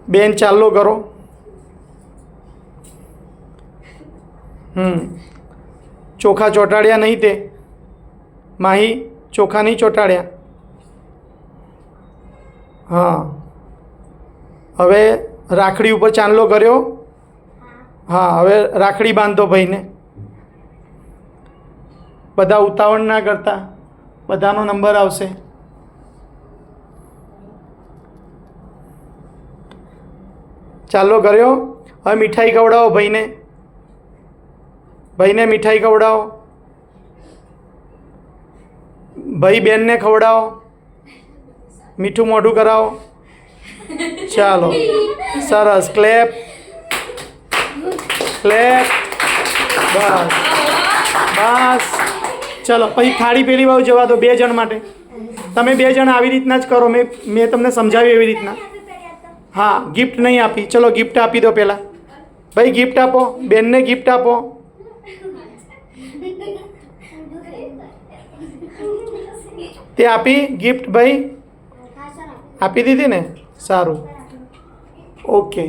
બેન ચાલો કરો. ચોખા ચોંટાડ્યા નહીં તે? માહી ચોખા નહીં ચોંટાડ્યા? હા. હવે રાખડી ઉપર ચાંદલો કર્યો? હા. હવે રાખડી બાંધો ભાઈને. બધા ઉતાવળ ના કરતા, બધાનો નંબર આવશે. ચાલો કર્યો. હવે મીઠાઈ ખવડાવો ભાઈને. ભાઈને મીઠાઈ ખવડાવો. ભાઈ બેનને ખવડાવો. મીઠું મોઢું કરાવો. ચાલો સરસ. Clap clap. બસ બસ. ચલો પછી થાળી પેલી બાજુ જવા દો 2 જણ માટે. તમે 2 જણ આવી રીતના જ કરો. મેં તમને સમજાવ્યું એવી રીતના. હા, ગિફ્ટ નહીં આપી. ચલો ગિફ્ટ આપી દો પહેલાં. ભાઈ ગિફ્ટ આપો. બેનને ગિફ્ટ આપો. તે આપી ગિફ્ટ? ભાઈ આપી દીધી ને? સારું. ઓકે.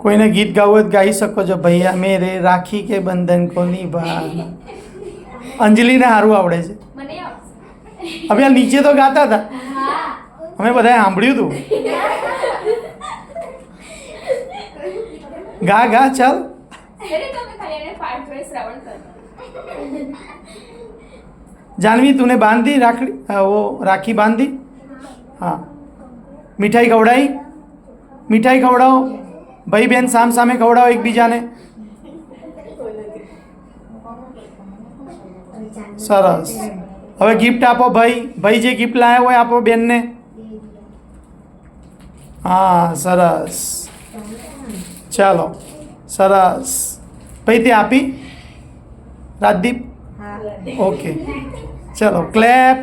કોઈને ગીત ગાવું હોય તો ગાઈ શકો છો. ભૈયા મેરે રાખી કે બંધન કો નિભા. અંજલિને સારું આવડે છે. હવે આ નીચે તો ગાતા હતા, અમે બધાએ સાંભળ્યું હતું. ગા ગા ચાલ. જાનવી તુને બાંધી રાખડી? વો રાખી બાંધી? હા. મીઠાઈ ખવડાવી? મીઠાઈ ખવડાવો. ભાઈ બેન સામ સામે ખવડાવો એકબીજાને. સરસ. હવે ગિફ્ટ આપો. ભાઈ જે ગિફ્ટ લાવ્યા હોય આપો બેનને. હા સરસ. ચાલો સરસ. ભાઈ તે આપી રાજદીપ? ઓકે. ચલો ક્લેપ.